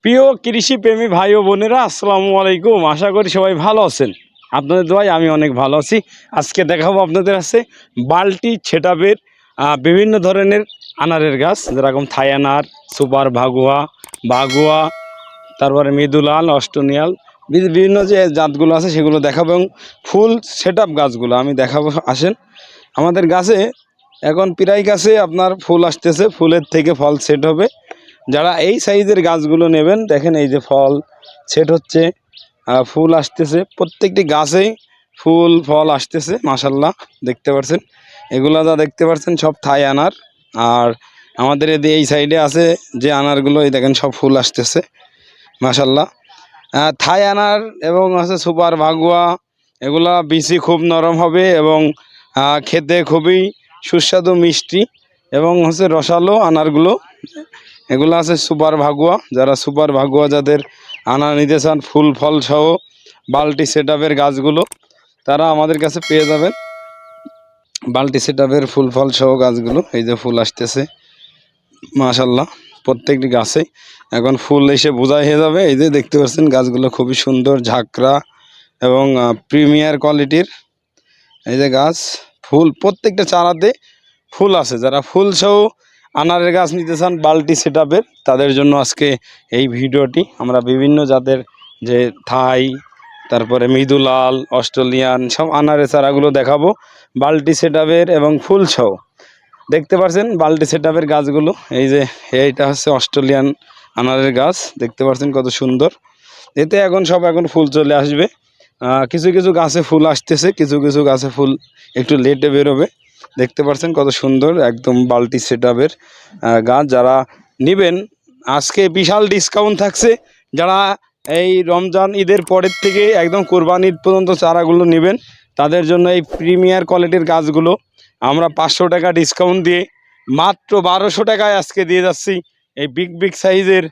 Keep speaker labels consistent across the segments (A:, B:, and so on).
A: প্রিয় কৃষিপ্রেমী ভাই ও বোনেরা, আসসালামু আলাইকুম। আশা করি সবাই ভালো আছেন। আপনাদের দোয়ায় আমি অনেক ভালো আছি। আজকে দেখাবো আপনাদের আছে বাল্টি ছেটাবের বিভিন্ন ধরনের আনারের গাছ, যেরকম থাই আনার, সুপার ভাগুয়া, বাগুয়া, তারপরে মৃদুলাল, অস্ট্রেলিয়াল, বিভিন্ন যে জাতগুলো আছে সেগুলো দেখাবো, এবং ফুল সেটআপ গাছগুলো আমি দেখাবো। আসেন আমাদের গাছে এখন প্রায় গাছে আপনার ফুল আসতেছে, ফুলের থেকে ফল সেট হবে। যারা এই সাইজের গাছগুলো নেবেন, দেখেন এই যে ফল সেট হচ্ছে, ফুল আসতেছে, প্রত্যেকটি গাছেই ফুল ফল আসতেছে মাশাল্লাহ। দেখতে পাচ্ছেন এগুলো যা দেখতে পাচ্ছেন সব থাই আনার। আর আমাদের এই সাইডে আছে যে আনারগুলো, এই দেখেন সব ফুল আসতেছে মাশাল্লাহ। থাই আনার এবং আছে সুপার ভাগুয়া, এগুলা বিচি খুব নরম হবে এবং খেতে খুবই সুস্বাদু মিষ্টি এবং হচ্ছে রসালো আনারগুলো। এগুলো আছে সুপার ভাগুয়া। যারা সুপার ভাগুয়া যাদের আনার নিতে চান ফুল ফল সহ বাল্টি সেটআপের গাছগুলো, তারা আমাদের কাছে পেয়ে যাবেন। বাল্টি সেটআপের ফুল ফল সহ গাছগুলো, এই যে ফুল আসতেছে মাশাল্লাহ। প্রত্যেকটি গাছে এখন ফুল এসে বোঝাই হয়ে যাবে। এই যে দেখতে পাচ্ছেন গাছগুলো খুবই সুন্দর, ঝাঁকড়া এবং প্রিমিয়ার কোয়ালিটির। এই যে গাছ ফুল, প্রত্যেকটা চারাতে ফুল আছে। যারা ফুল সহ আনারের গাছ নিতে চান বাল্টি সেটআপের, তাদের জন্য আজকে এই ভিডিওটি। আমরা বিভিন্ন জাতের যে থাই, তারপরে মৃদুলাল, অস্ট্রেলিয়ান সব আনারের চারাগুলো দেখাবো বাল্টি সেটআপের এবং ফুল সহ। দেখতে পাচ্ছেন বাল্টি সেটআপের গাছগুলো, এই যে এইটা হচ্ছে অস্ট্রেলিয়ান আনারের গাছ। দেখতে পাচ্ছেন কত সুন্দর। এতে এখন ফুল চলে আসবে। কিছু কিছু গাছে ফুল আসতেছে, কিছু কিছু গাছে ফুল একটু লেটে বেরোবে। দেখতে পাচ্ছেন কত সুন্দর একদম বাল্টি সেটআপের গাছ। যারা নেবেন আজকে বিশাল ডিসকাউন্ট থাকছে। যারা এই রমজান ঈদের পরের থেকে একদম কোরবানি ঈদ পর্যন্ত চারাগুলো নেবেন, তাদের জন্য এই প্রিমিয়ার কোয়ালিটির গাছগুলো আমরা 500 টাকা ডিসকাউন্ট দিয়ে মাত্র 1200 টাকায় আজকে দিয়ে যাচ্ছি। এই বিগ সাইজের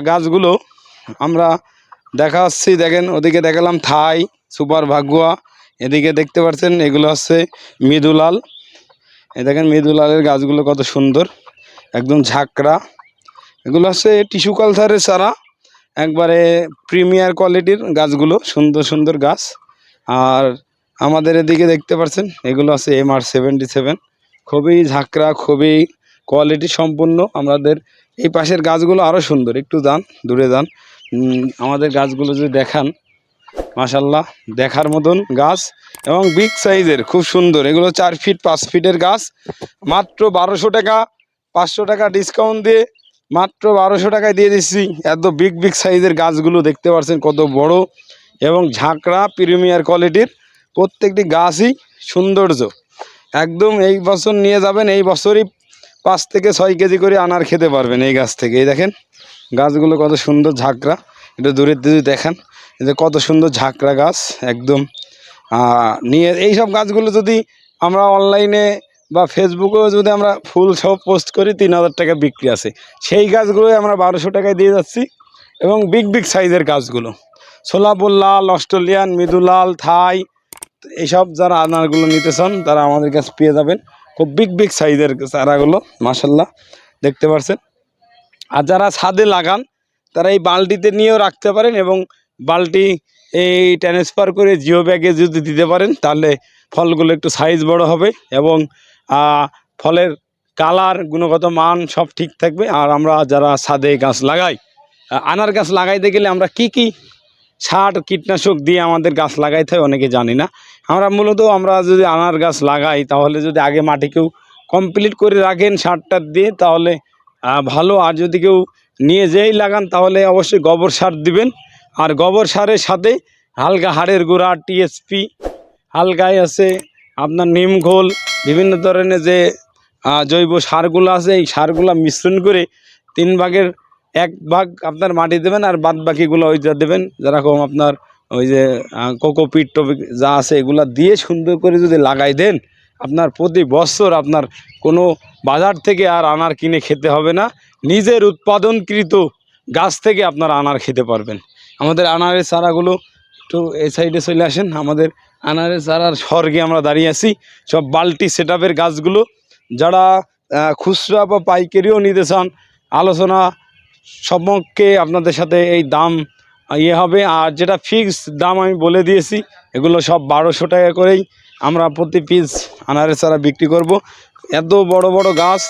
A: গাছগুলো আমরা দেখাচ্ছি। দেখেন ওদিকে দেখালাম থাই, সুপার ভাগুয়া, এদিকে দেখতে পাচ্ছেন এগুলো হচ্ছে মৃদুলাল। এই দেখেন মৃদুলালের গাছগুলো কত সুন্দর, একদম ঝাঁকড়া। এগুলো হচ্ছে টিস্যু কালচারের চারা, একবারে প্রিমিয়ার কোয়ালিটির গাছগুলো, সুন্দর সুন্দর গাছ। আর আমাদের এদিকে দেখতে পাচ্ছেন এগুলো আছে MR77, খুবই ঝাঁকড়া, খুবই কোয়ালিটি সম্পন্ন। আমাদের এই পাশের গাছগুলো আরও সুন্দর, একটু যান দূরে যান, আমাদের গাছগুলো যদি দেখান মাশাল্লাহ দেখার মতন গাছ এবং বিগ সাইজের খুব সুন্দর। এগুলো 4 ফিট 5 ফিটের গাছ, মাত্র 1200 টাকা, 500 টাকা ডিসকাউন্ট দিয়ে মাত্র 1200 টাকায় দিয়ে দিচ্ছি। এত বিগ সাইজের গাছগুলো দেখতে পাচ্ছেন কত বড় এবং ঝাঁকড়া প্রিমিয়ার কোয়ালিটির। প্রত্যেকটি গাছই সৌন্দর্য একদম। এই বছর নিয়ে যাবেন, এই বছরই 5 থেকে 6 কেজি করে আনার খেতে পারবেন এই গাছ থেকে। এই দেখেন গাছগুলো কত সুন্দর ঝাঁকড়া, একটু দূরের দিকে দেখান, এই যে কত সুন্দর ঝাঁকড়া গাছ একদম। নিয়ে এই সব গাছগুলো যদি আমরা অনলাইনে বা ফেসবুকেও যদি আমরা ফুল সব পোস্ট করি, 3000 টাকা বিক্রি আছে। সেই গাছগুলোই আমরা 1200 টাকায় দিয়ে যাচ্ছি। এবং বিগ সাইজের গাছগুলো সোলাপুর লাল, অস্ট্রেলিয়ান, মৃদুলাল, থাই, এইসব যারা আনারগুলো নিতে চান তারা আমাদের কাছে পেয়ে যাবেন। খুব বিগ সাইজের চারাগুলো মাশাল্লাহ দেখতে পাচ্ছেন। আর যারা ছাদে লাগান তারা এই বালতিতে নিয়েও রাখতে পারেন, এবং বালতি এই ট্রান্সফার করে জিও ব্যাগে যদি দিতে পারেন, তাহলে ফলগুলো একটু সাইজ বড় হবে এবং ফলের কালার, গুণগত মান সব ঠিক থাকবে। আর আমরা যারা ছাদে গাছ লাগাই, আনার গাছ লাগাইতে গেলে আমরা কি সার কীটনাশক দিয়ে আমাদের গাছ লাগাইতে হয় অনেকে জানি না। আমরা যদি আনার গাছ লাগাই, তাহলে যদি আগে মাটিকেও কমপ্লিট করে রাখেন সারটা দিয়ে, তাহলে ভালো। আর যদি কেউ নিয়ে যেই লাগান, তাহলে অবশ্যই গোবর সার দিবেন। আর গোবর সারের সাথে হালকা হাড়ের গুঁড়া, টিএসপি, হালকায় আছে আপনার নিম ঘোল, বিভিন্ন ধরনের যে জৈব সারগুলো আছে, এই সারগুলো মিশ্রণ করে 3 ভাগের 1 ভাগ আপনার মাটি দেবেন, আর বাদ বাকিগুলো ওই যা দেবেন, যেরকম আপনার ওই যে কোকোপিট টপিক যা আছে এগুলা দিয়ে সুন্দর করে যদি লাগাই দেন, আপনার প্রতি বছর আপনার কোনো বাজার থেকে আর আনার কিনে খেতে হবে না। নিজের উৎপাদনকৃত গাছ থেকে আপনার আনার খেতে পারবেন। আমাদের আনারের চারাগুলো একটু এই সাইডে চলে আসেন। আমাদের আনারের চারার স্বর্গে আমরা দাঁড়িয়ে আছি। সব বাল্টি সেটআপের গাছগুলো, যারা খুচরা বা পাইকারিও নিতে চান, আলোচনা সম্পর্কে আপনাদের সাথে এই দাম হবে। আর যেটা ফিক্স দাম আমি বলে দিয়েছি, এগুলো সব 1200 টাকা করেই আমরা প্রতি পিস আনারের চারা বিক্রি করব। এত বড় বড় গাছ,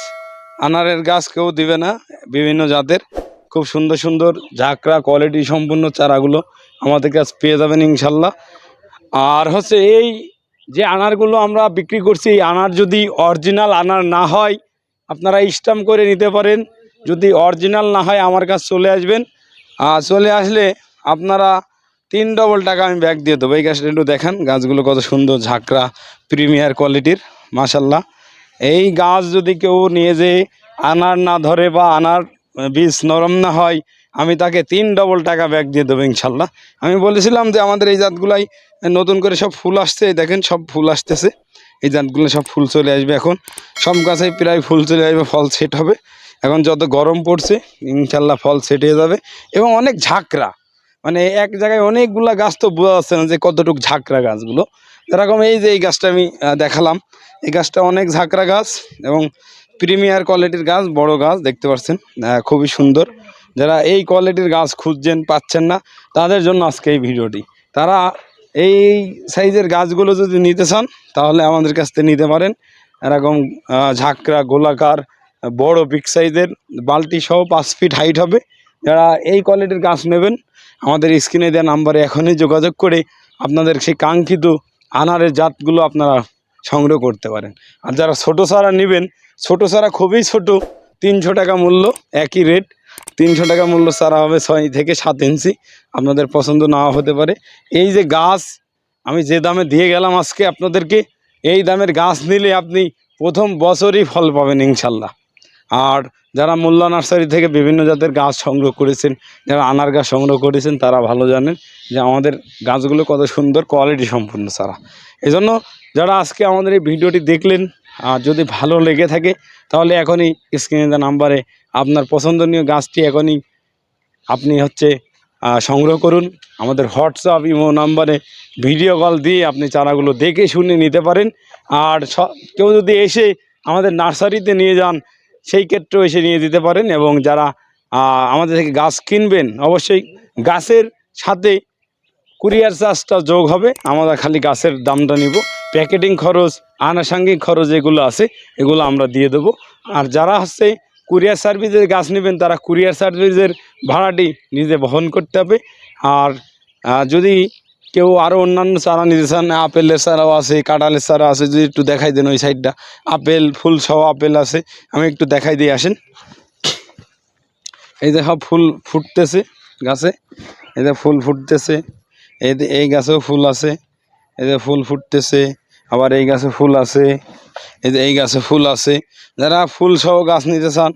A: আনারের গাছ কেউ দিবে না। বিভিন্ন জাতের খুব সুন্দর সুন্দর ঝাঁকড়া কোয়ালিটি সম্পূর্ণ চারাগুলো আমাদের কাছে পেয়ে যাবেন ইনশাল্লাহ। আর হচ্ছে এই যে আনারগুলো আমরা বিক্রি করছি, এই আনার যদি অরিজিনাল আনার না হয় আপনারা স্ট্যাম্প করে নিতে পারেন। যদি অরিজিনাল না হয় আমার কাছে চলে আসবেন। চলে আসলে আপনারা 3 ডবল টাকা আমি ব্যাগ দিয়ে দেবো। এই গাছটা একটু দেখান, গাছগুলো কত সুন্দর ঝাঁকড়া প্রিমিয়ার কোয়ালিটির মাশাল্লাহ। এই গাছ যদি কেউ নিয়ে যেয়ে আনার না ধরে বা আনার বীজ নরম না হয়, আমি তাকে 3 ডবল টাকা ব্যাগ দিয়ে দেবো ইনশাল্লাহ। আমি বলেছিলাম যে আমাদের এই জাতগুলাই নতুন করে সব ফুল আসছে, দেখেন সব ফুল আসতেছে। এই জাতগুলো সব ফুল চলে আসবে, এখন সব গাছেই প্রায় ফুল চলে আসবে, ফল সেট হবে। এখন যত গরম পড়ছে ইনশাল্লাহ ফল সেট হয়ে যাবে। এবং অনেক ঝাঁকড়া, মানে এক জায়গায় অনেকগুলা গাছ, তো বোঝা যাচ্ছে না যে কতটুকু ঝাঁকড়া গাছগুলো। এরকম এই যে এই গাছটা আমি দেখালাম, এই গাছটা অনেক ঝাঁকড়া গাছ এবং প্রিমিয়ার কোয়ালিটির গাছ, বড় গাছ দেখতে পাচ্ছেন, খুবই সুন্দর। যারা এই কোয়ালিটির গাছ খুঁজছেন পাচ্ছেন না, তাদের জন্য আজকে এই ভিডিওটি। তারা এই সাইজের গাছগুলো যদি নিতে চান তাহলে আমাদের কাছ থেকে নিতে পারেন। এরকম ঝাঁকড়া গোলাকার বড় বিগ সাইজের বালতি সহ 5 ফিট হাইট হবে। যারা এই কোয়ালিটির গাছ নেবেন আমাদের স্ক্রিনে দেওয়া নাম্বারে এখনই যোগাযোগ করে আপনাদের সেই কাঙ্ক্ষিত আনারের জাতগুলো আপনারা সংগ্রহ করতে পারেন। আর যারা ছোটো চারা নেবেন, ছোটো চারা খুবই ছোট, 300 টাকা মূল্য, একই রেট 300 টাকা মূল্য চারা হবে 6 থেকে 7 ইঞ্চি। আপনাদের পছন্দ নাও হতে পারে। এই যে গাছ আমি যে দামে দিয়ে গেলাম আজকে আপনাদেরকে, এই দামের গাছ নিলে আপনি প্রথম বছরই ফল পাবেন ইনশাল্লাহ। আর যারা মোল্লা নার্সারি থেকে বিভিন্ন জাতের গাছ সংগ্রহ করেছেন, যারা আনার গাছ সংগ্রহ করেছেন, তারা ভালো জানেন যে আমাদের গাছগুলো কত সুন্দর কোয়ালিটি সম্পূর্ণ চারা। এজন্য যারা আজকে আমাদের এই ভিডিওটি দেখলেন, আর যদি ভালো লেগে থাকে তাহলে এখনই স্ক্রিনে দেওয়া নাম্বারে আপনার পছন্দনীয় গাছটি এখনই আপনি সংগ্রহ করুন। আমাদের হোয়াটসঅ্যাপ ইমো নাম্বারে ভিডিও কল দিয়ে আপনি চারাগুলো দেখে শুনে নিতে পারেন। আর কেউ যদি এসে আমাদের নার্সারিতে নিয়ে যান, সেই ক্ষেত্রেও এসে নিয়ে দিতে পারেন। এবং যারা আমাদের থেকে গাছ কিনবেন, অবশ্যই গাছের সাথে কুরিয়ার চার্জটা যোগ হবে। আমরা খালি গাছের দামটা নিব, প্যাকেটিং খরচ, আনুষঙ্গিক খরচ যেগুলো আছে এগুলো আমরা দিয়ে দেবো। আর যারা কুরিয়ার সার্ভিসের গাছ নেবেন, তারা কুরিয়ার সার্ভিসের ভাড়াটি নিজে বহন করতে হবে। আর যদি কেউ আরও অন্যান্য চারা নিতে চান, আপেলের চারাও আছে, কাঁঠালের চারা আছে, যদি একটু দেখাই দেন ওই সাইডটা, আপেল ফুল সহ আপেল আছে, আমি একটু দেখাই দিয়ে আসেন। এই দেখো ফুল ফুটতেছে গাছে, এই যে ফুল ফুটতেছে, এই গাছেও ফুল আছে, এই যে ফুল ফুটতেছে, আবার এই গাছে ফুল আছে, এই যে এই গাছে ফুল আছে। যারা ফুল সহ গাছ নিতে চান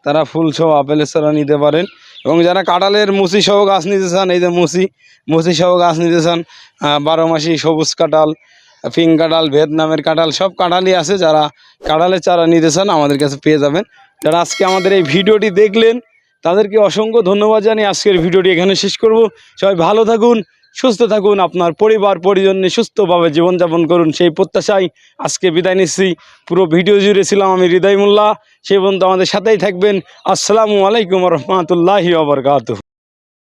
A: তারা ফুল সহ আপেলের চারা নিতে পারেন। এবং যারা কাঁঠালের মুচি সহ গাছ নিতে চান, এই যে মুচি সহ গাছ নিতে চান, 12 মাসি সবুজ কাঁঠাল, পিঙ্ক কাঁঠাল, ভিয়েতনামের কাঁঠাল, সব কাঁঠালই আছে। যারা কাঁঠালের চারা নিতে চান আমাদের কাছে পেয়ে যাবেন। যারা আজকে আমাদের এই ভিডিওটি দেখলেন তাদেরকে অসংখ্য ধন্যবাদ জানিয়ে আজকের ভিডিওটি এখানে শেষ করব। সবাই ভালো থাকুন, সুস্থ থাকুন, আপনার পরিবার পরিজন নিয়ে সুস্থভাবে জীবনযাপন করুন, সেই প্রত্যাশায় আজকে বিদায় নিচ্ছি। পুরো ভিডিও জুড়ে ছিলাম আমি হৃদয় মোল্লা। সেই পর্যন্ত আমাদের সাথেই থাকবেন। আসসালামু আলাইকুম রহমতুল্লাহি ওয়া বারাকাতুহু।